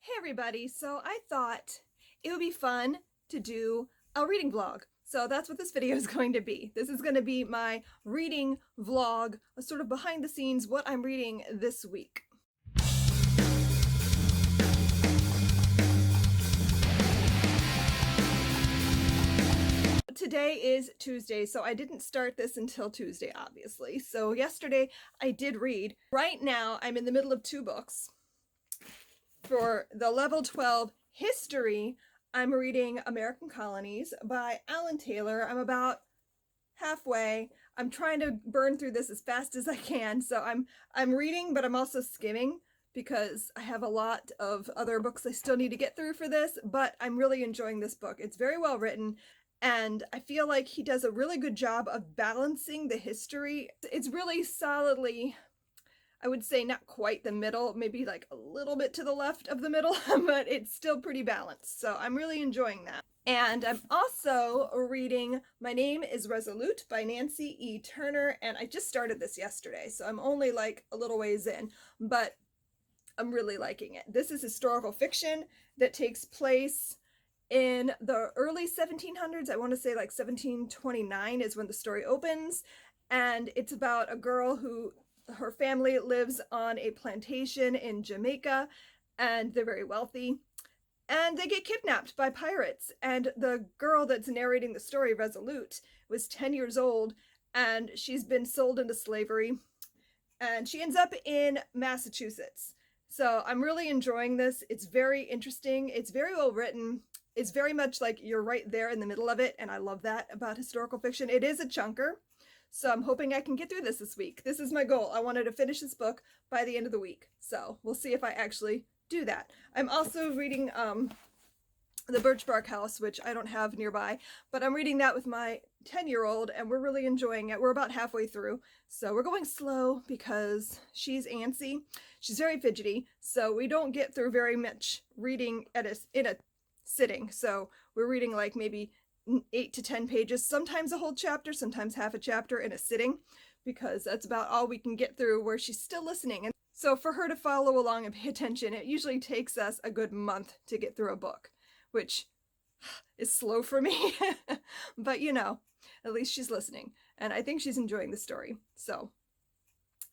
Hey everybody, so I thought it would be fun to do a reading vlog. So that's what this video is going to be. This is going to be my reading vlog, a sort of behind the scenes what I'm reading this week. Today is Tuesday, so I didn't start this until Tuesday, obviously. So yesterday I did read. Right now I'm in the middle of two books. For the level 12 history, I'm reading American Colonies by Alan Taylor. I'm about halfway. I'm trying to burn through this as fast as I can. So I'm reading, but I'm also skimming because I have a lot of other books I still need to get through for this, but I'm really enjoying this book. It's very well written, and I feel like he does a really good job of balancing the history. It's really solidly, I would say, not quite the middle, maybe like a little bit to the left of the middle, but it's still pretty balanced. So I'm really enjoying that. And I'm also reading My Name is Resolute by Nancy E. Turner, and I just started this yesterday, so I'm only like a little ways in, but I'm really liking it. This is historical fiction that takes place in the early 1700s. I want to say like 1729 is when the story opens, and it's about a girl who, her family lives on a plantation in Jamaica, and they're very wealthy, and they get kidnapped by pirates. And the girl that's narrating the story, Resolute, was 10 years old, and she's been sold into slavery, and she ends up in Massachusetts. So I'm really enjoying this. It's very interesting. It's very well written. It's very much like you're right there in the middle of it, and I love that about historical fiction. It is a chunker, so I'm hoping I can get through this week. This is my goal. I wanted to finish this book by the end of the week, so we'll see if I actually do that. I'm also reading The Birchbark House, which I don't have nearby, but I'm reading that with my 10-year-old, and we're really enjoying it. We're about halfway through, so we're going slow because she's antsy. She's very fidgety, so we don't get through very much reading in a sitting. So we're reading like maybe 8 to 10 pages, sometimes a whole chapter, sometimes half a chapter in a sitting, because that's about all we can get through where she's still listening. And so for her to follow along and pay attention, it usually takes us a good month to get through a book, which is slow for me. But you know, at least she's listening, and I think she's enjoying the story. So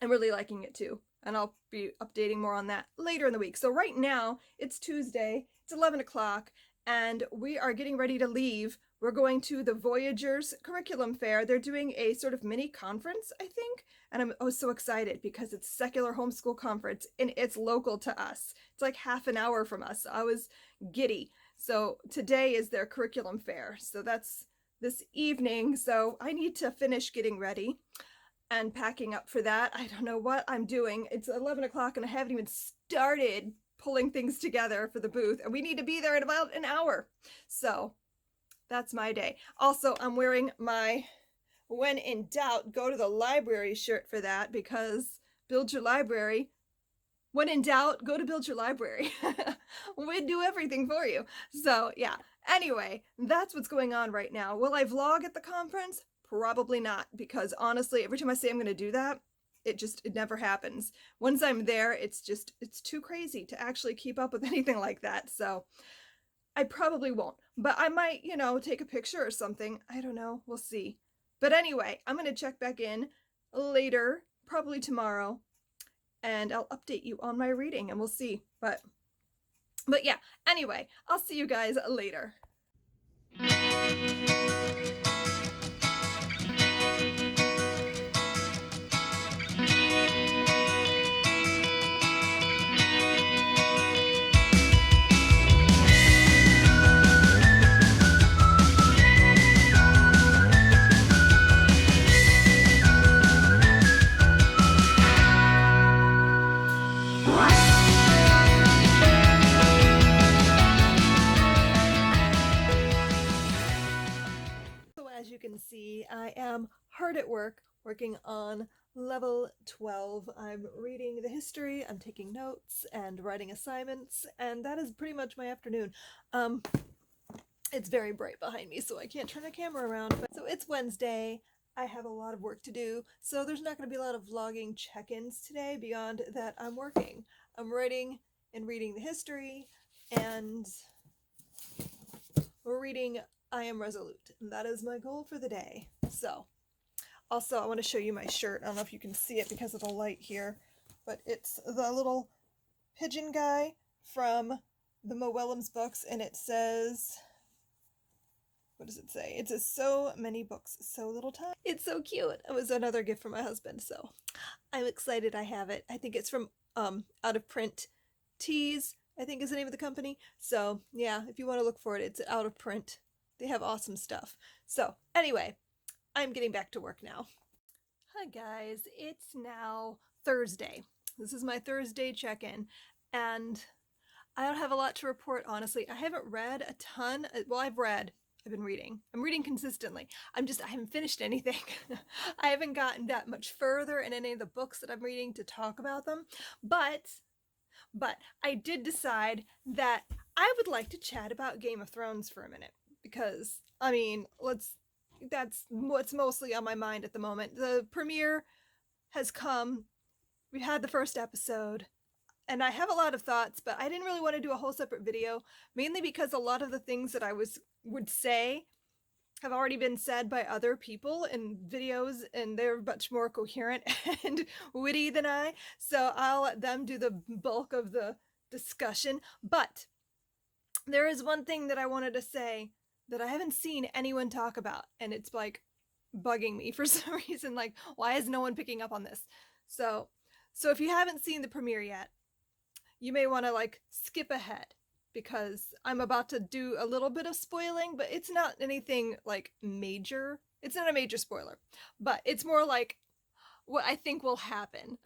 I'm really liking it too, and I'll be updating more on that later in the week. So right now it's Tuesday, it's 11 o'clock, and we are getting ready to leave. We're going to the Voyagers Curriculum Fair. They're doing a sort of mini conference, I think, and I'm so excited because it's secular homeschool conference and it's local to us. It's like half an hour from us. So I was giddy. So today is their curriculum fair. So that's this evening. So I need to finish getting ready and packing up for that. I don't know what I'm doing. It's 11 o'clock and I haven't even started pulling things together for the booth, and we need to be there in about an hour. So that's my day. Also, I'm wearing my "when in doubt, go to the library" shirt for that, because build your library. When in doubt, go to Build Your Library. We do everything for you. So yeah, anyway, that's what's going on right now. Will I vlog at the conference? Probably not, because honestly, every time I say I'm going to do that, it never happens. Once I'm there, it's too crazy to actually keep up with anything like that. So I probably won't, but I might, you know, take a picture or something. I don't know. We'll see. But anyway, I'm going to check back in later, probably tomorrow, and I'll update you on my reading, and we'll see. But yeah, anyway, I'll see you guys later. As you can see, I am hard at work working on level 12. I'm reading the history, I'm taking notes and writing assignments, and that is pretty much my afternoon. It's very bright behind me, so I can't turn the camera around. But so it's Wednesday. I have a lot of work to do, so there's not going to be a lot of vlogging check-ins today beyond that I'm working. I'm writing and reading the history. and we're reading I Am Resolute, and that is my goal for the day. So, also I want to show you my shirt. I don't know if you can see it because of the light here, but it's the little pigeon guy from the Mo Willems books, and it says, what does it say? It says, so many books, so little time. It's so cute. It was another gift from my husband, so I'm excited I have it. I think it's from Out of Print Tees, I think is the name of the company. So yeah, if you want to look for it, it's Out of Print. They have awesome stuff. So anyway, I'm getting back to work now. Hi guys, it's now Thursday. This is my Thursday check-in, and I don't have a lot to report, honestly. I haven't read a ton. Well, I've been reading. I'm reading consistently. I haven't finished anything. I haven't gotten that much further in any of the books that I'm reading to talk about them. But I did decide that I would like to chat about Game of Thrones for a minute. Because, I mean, that's what's mostly on my mind at the moment. The premiere has come. We had the first episode. And I have a lot of thoughts, but I didn't really want to do a whole separate video, mainly because a lot of the things that I would say have already been said by other people in videos, and they're much more coherent and witty than I, so I'll let them do the bulk of the discussion. But there is one thing that I wanted to say that I haven't seen anyone talk about, and it's like bugging me for some reason, like, why is no one picking up on this? So if you haven't seen the premiere yet, you may want to like skip ahead, because I'm about to do a little bit of spoiling, but it's not anything like major. It's not a major spoiler, but it's more like what I think will happen.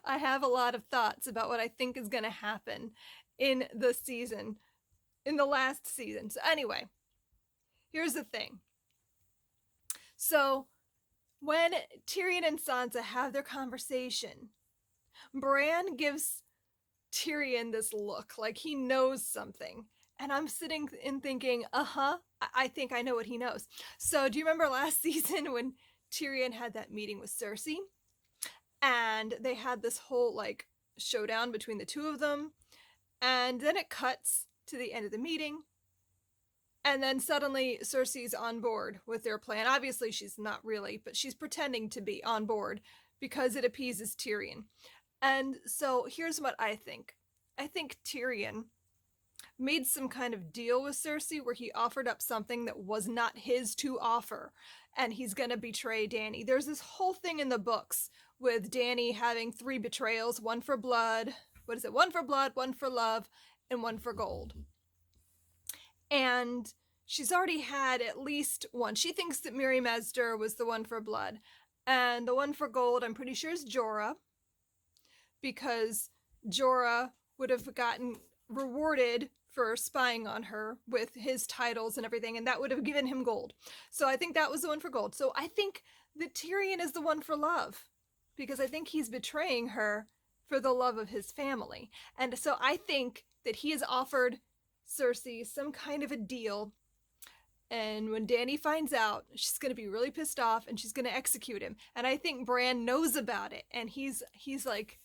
I have a lot of thoughts about what I think is going to happen in the season, in the last season. So anyway, here's the thing. So when Tyrion and Sansa have their conversation, Bran gives Tyrion this look like he knows something, and I'm sitting and thinking, I think I know what he knows. So do you remember last season when Tyrion had that meeting with Cersei, and they had this whole like showdown between the two of them, and then it cuts to the end of the meeting, and then suddenly Cersei's on board with their plan. Obviously she's not really, but she's pretending to be on board because it appeases Tyrion. And so here's what I think. I think Tyrion made some kind of deal with Cersei where he offered up something that was not his to offer, and he's going to betray Dany. There's this whole thing in the books with Dany having 3 betrayals, one for blood, one for blood, one for love, and one for gold. And she's already had at least one. She thinks that Miri Mesder was the one for blood, and the one for gold I'm pretty sure is Jorah, because Jorah would have gotten rewarded for spying on her with his titles and everything, and that would have given him gold. So I think that was the one for gold. So I think that Tyrion is the one for love, because I think he's betraying her for the love of his family. And so I think that he has offered Cersei some kind of a deal, and when Dany finds out, she's going to be really pissed off, and she's going to execute him. And I think Bran knows about it, and he's like,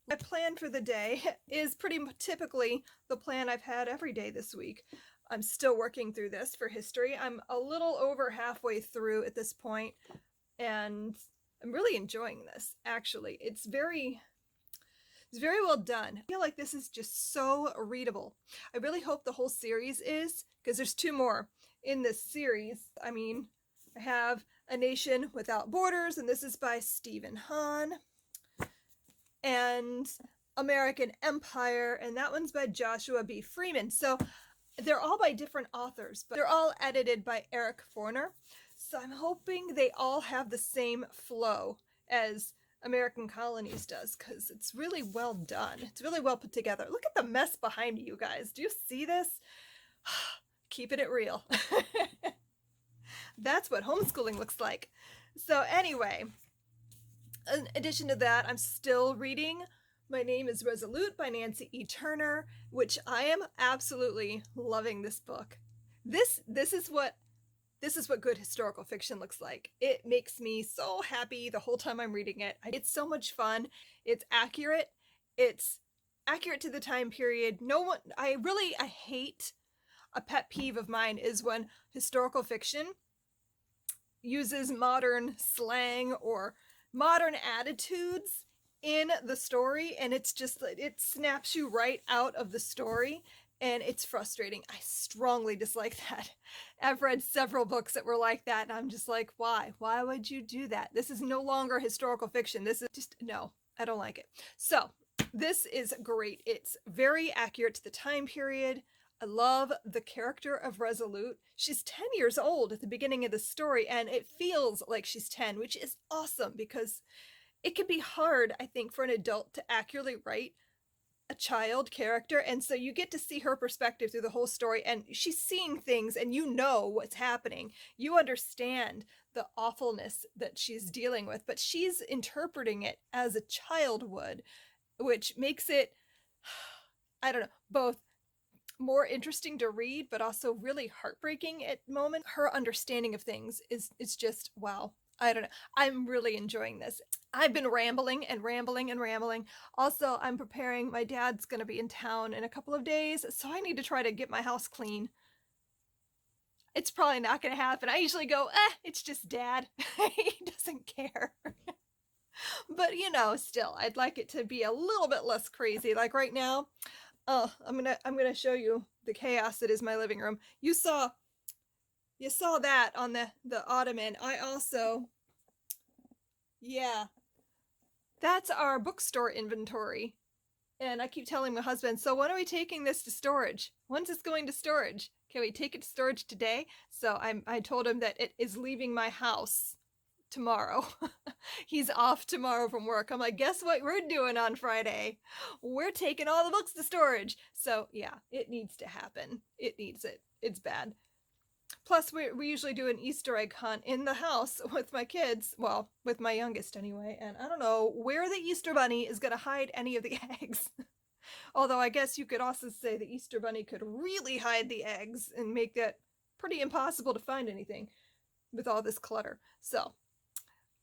my plan for the day is pretty typically the plan I've had every day this week. I'm still working through this for history. I'm a little over halfway through at this point, and I'm really enjoying this, actually. It's very well done. I feel like this is just so readable. I really hope the whole series is, because there's 2 more in this series. I mean, I have A Nation Without Borders, and this is by Stephen Hahn, and American Empire, and that one's by Joshua B. Freeman. So they're all by different authors, but they're all edited by Eric Forner. So I'm hoping they all have the same flow as American Colonies does, because it's really well done. It's really well put together. Look at the mess behind me, you guys. Do you see this? Keeping it real. That's what homeschooling looks like. So anyway, in addition to that, I'm still reading My Name is Resolute by Nancy E. Turner, which I am absolutely loving this book. This is what good historical fiction looks like. It makes me so happy the whole time I'm reading it. It's so much fun. It's accurate. It's accurate to the time period. No one, I hate, a pet peeve of mine is when historical fiction uses modern slang or modern attitudes in the story, and it's just, it snaps you right out of the story, and it's frustrating. I strongly dislike that. I've read several books that were like that, and I'm just like, why would you do that? This is no longer historical fiction. This is just, no, I don't like it. So this is great. It's very accurate to the time period. I love the character of Resolute. She's 10 years old at the beginning of the story, and it feels like she's 10, which is awesome because it can be hard, I think, for an adult to accurately write a child character. And so you get to see her perspective through the whole story, and she's seeing things, and you know what's happening. You understand the awfulness that she's dealing with, but she's interpreting it as a child would, which makes it, I don't know, both more interesting to read, but also really heartbreaking at moments. Her understanding of things is just wow. I don't know. I'm really enjoying this. I've been rambling and rambling and rambling. Also, I'm preparing. My dad's going to be in town in a couple of days, so I need to try to get my house clean. It's probably not going to happen. I usually go, it's just dad. He doesn't care. But, you know, still, I'd like it to be a little bit less crazy. Like right now, oh, I'm gonna show you the chaos that is my living room. You saw that on the ottoman. I also, yeah, that's our bookstore inventory. And I keep telling my husband, so when are we taking this to storage? When's this going to storage? Can we take it to storage today? So I told him that it is leaving my house tomorrow. He's off tomorrow from work. I'm like, guess what we're doing on Friday? We're taking all the books to storage. So yeah, it needs to happen. It needs it. It's bad. Plus, we usually do an Easter egg hunt in the house with my kids. Well, with my youngest anyway. And I don't know where the Easter Bunny is going to hide any of the eggs. Although I guess you could also say the Easter Bunny could really hide the eggs and make that pretty impossible to find anything with all this clutter. So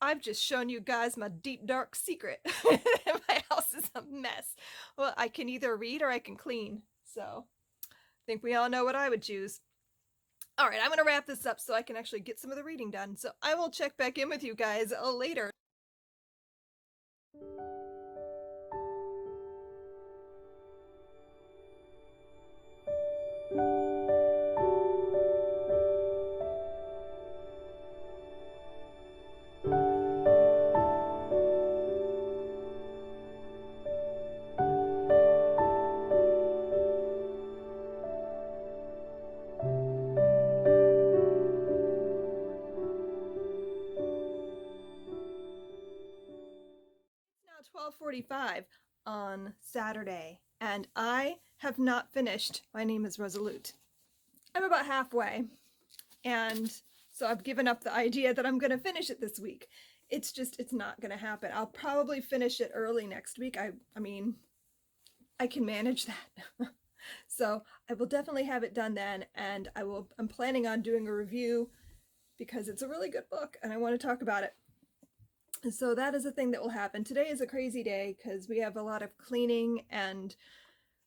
I've just shown you guys my deep, dark secret. My house is a mess. Well, I can either read or I can clean. So I think we all know what I would choose. All right, I'm going to wrap this up so I can actually get some of the reading done. So I will check back in with you guys later. It's now 12:45 on Saturday, and I have not finished My Name is Resolute. I'm about halfway, and so I've given up the idea that I'm going to finish it this week. It's not going to happen. I'll probably finish it early next week. I mean, I can manage that. So I will definitely have it done then, and I'm planning on doing a review because it's a really good book and I want to talk about it. And so that is a thing that will happen. Today is a crazy day because we have a lot of cleaning and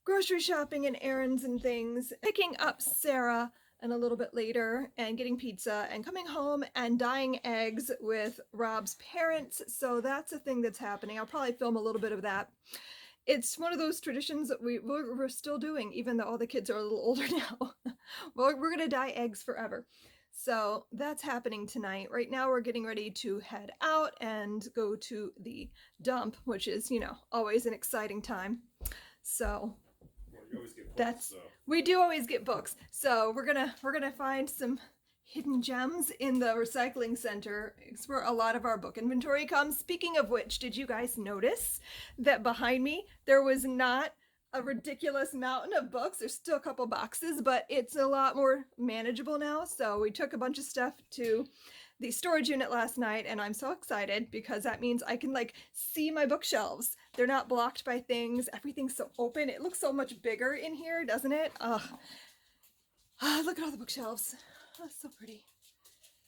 grocery shopping and errands and things. Picking up Sarah and a little bit later and getting pizza and coming home and dyeing eggs with Rob's parents. So that's a thing that's happening. I'll probably film a little bit of that. It's one of those traditions that we're still doing, even though all the kids are a little older now. Well, we're going to dye eggs forever. So that's happening tonight. Right now we're getting ready to head out and go to the dump, which is, you know, always an exciting time. So you always get books, that's so. We do always get books. So we're gonna find some hidden gems in the recycling center. It's where a lot of our book inventory comes. Speaking of which, did you guys notice that behind me there was not a ridiculous mountain of books? There's still a couple boxes, but it's a lot more manageable now. So we took a bunch of stuff to the storage unit last night, and I'm so excited because that means I can like see my bookshelves. They're not blocked by things. Everything's so open. It looks so much bigger in here, doesn't it? Look at all the bookshelves. Oh, so pretty.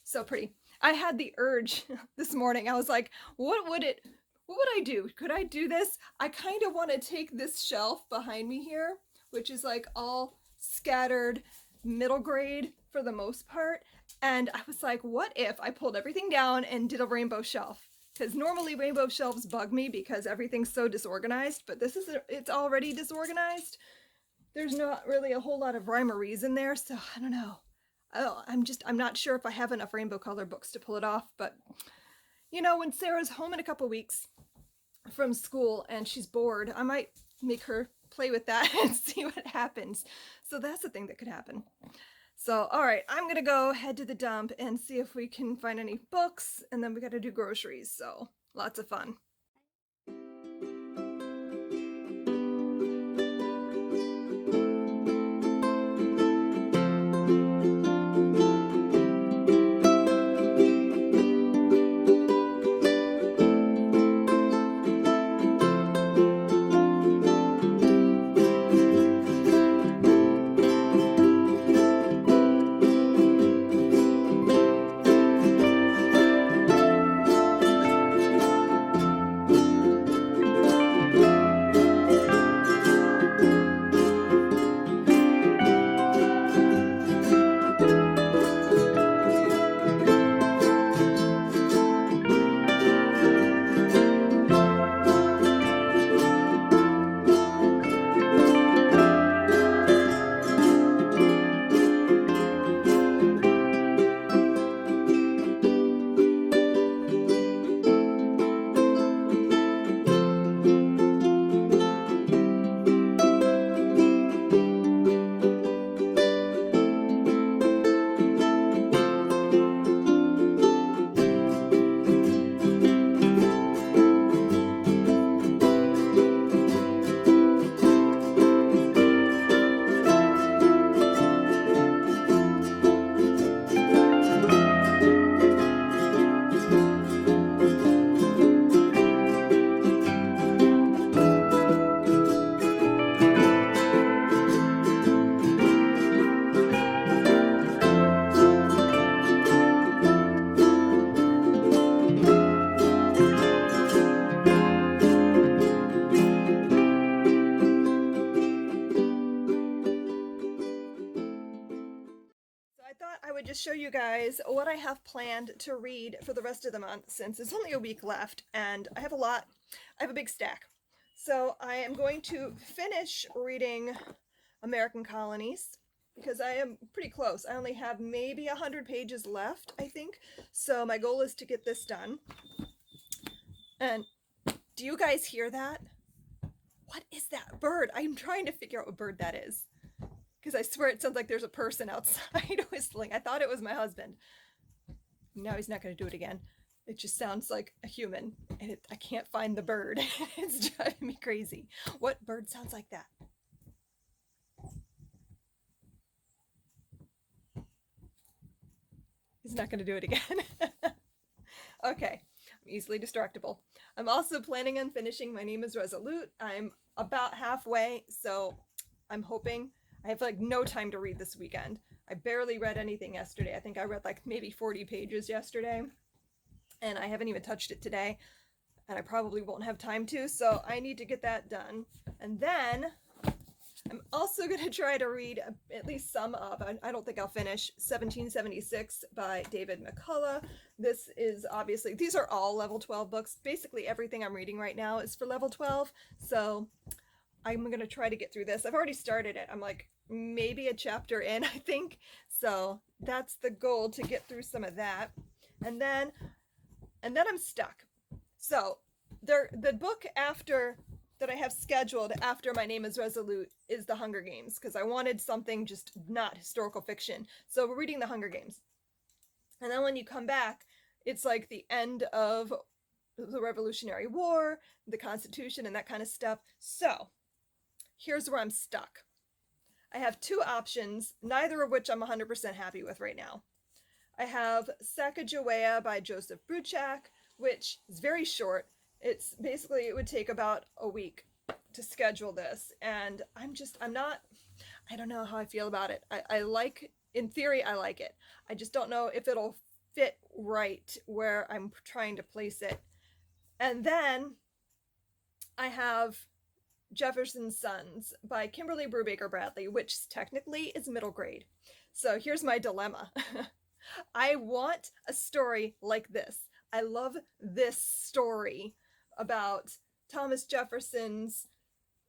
So pretty. I had the urge this morning. I was like, what would it what would I do? Could I do this? I kind of want to take this shelf behind me here, which is like all scattered middle grade for the most part. And I was like, what if I pulled everything down and did a rainbow shelf? Because normally rainbow shelves bug me because everything's so disorganized, but it's already disorganized. There's not really a whole lot of rhyme or reason there, so I don't know. I'm not sure if I have enough rainbow color books to pull it off, but you know, when Sarah's home in a couple weeks from school and she's bored, I might make her play with that and see what happens. So that's the thing that could happen. So, all right, I'm gonna go head to the dump and see if we can find any books, and then we gotta do groceries. So lots of fun. I would just show you guys what I have planned to read for the rest of the month, since it's only a week left and I have a big stack. So I am going to finish reading American Colonies because I am pretty close. I only have maybe 100 pages left, I think. So my goal is to get this done. And do you guys hear that? What is that bird? I'm trying to figure out what bird that is, because I swear it sounds like there's a person outside whistling. I thought it was my husband. Now he's not going to do it again. It just sounds like a human, and I can't find the bird. It's driving me crazy. What bird sounds like that? He's not going to do it again. Okay, I'm easily distractible. I'm also planning on finishing My Name is Resolute. I'm about halfway, so I'm hoping. I have like no time to read this weekend. I barely read anything yesterday. I think I read like maybe 40 pages yesterday, and I haven't even touched it today, and I probably won't have time to, so I need to get that done. And then I'm also going to try to read at least some of, I don't think I'll finish, 1776 by David McCullough. This is obviously, these are all level 12 books. Basically everything I'm reading right now is for level 12, so I'm going to try to get through this. I've already started it. I'm like maybe a chapter in, I think. So that's the goal, to get through some of that. And then I'm stuck. So the book after that I have scheduled after My Name is Resolute is The Hunger Games, because I wanted something just not historical fiction. So we're reading The Hunger Games. And then when you come back, it's like the end of the Revolutionary War, the Constitution, and that kind of stuff. So here's where I'm stuck. I have two options, neither of which I'm 100% happy with right now. I have Sacagawea by Joseph Bruchac, which is very short. It's basically, it would take about a week to schedule this. And I don't know how I feel about it. I like, in theory, I like it. I just don't know if it'll fit right where I'm trying to place it. And then I have Jefferson's Sons by Kimberly Brubaker Bradley, which technically is middle grade. So here's my dilemma. I want a story like this. I love this story about Thomas Jefferson's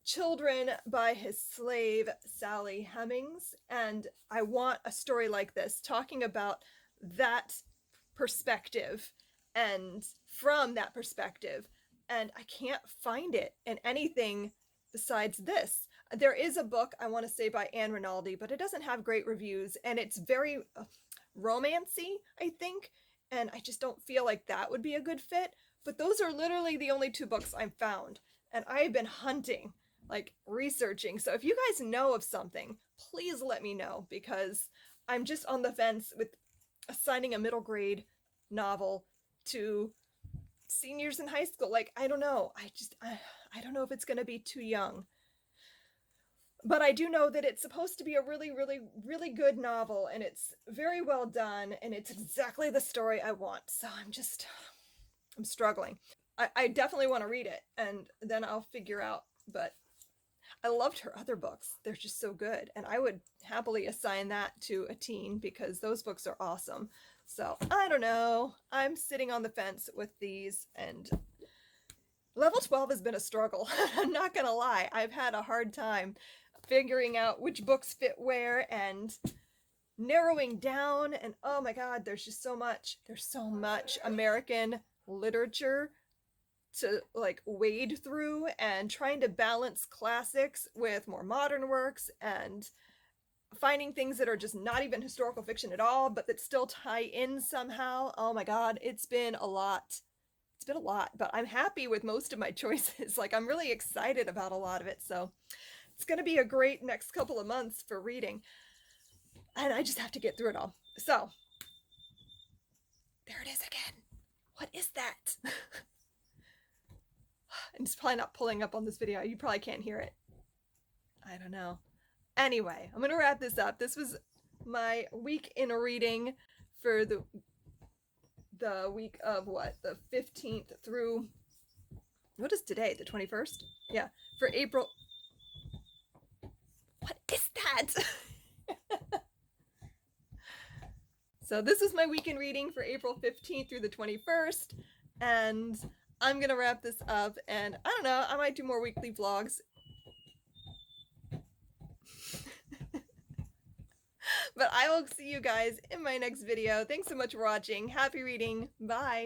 children by his slave Sally Hemings, and I want a story like this talking about that perspective and from that perspective, and I can't find it in anything besides this. There is a book, I want to say, by Anne Rinaldi, but it doesn't have great reviews, and it's very romancy, I think, and I just don't feel like that would be a good fit. But those are literally the only two books I've found, and I've been hunting, like researching. So if you guys know of something, please let me know, because I'm just on the fence with assigning a middle grade novel to seniors in high school. Like, I don't know. I don't know if it's going to be too young. But I do know that it's supposed to be a really, really, really good novel, and it's very well done, and it's exactly the story I want. So I'm struggling. I definitely want to read it, and then I'll figure out. But I loved her other books. They're just so good. And I would happily assign that to a teen, because those books are awesome. So I don't know. I'm sitting on the fence with these, and level 12 has been a struggle. I'm not going to lie. I've had a hard time figuring out which books fit where and narrowing down. And oh my God, there's just so much. There's so much American literature to like wade through, and trying to balance classics with more modern works, and finding things that are just not even historical fiction at all, but that still tie in somehow. Oh my God, it's been a lot. It's been a lot, but I'm happy with most of my choices. Like, I'm really excited about a lot of it. So it's going to be a great next couple of months for reading. And I just have to get through it all. So there it is again. What is that? And it's probably not pulling up on this video. You probably can't hear it. I don't know. Anyway, I'm going to wrap this up. This was my week in reading for the week of what? The 15th through, what is today? The 21st? Yeah, for April. What is that? So this is my week in reading for April 15th through the 21st. And I'm going to wrap this up, and I don't know, I might do more weekly vlogs. But I will see you guys in my next video. Thanks so much for watching. Happy reading. Bye.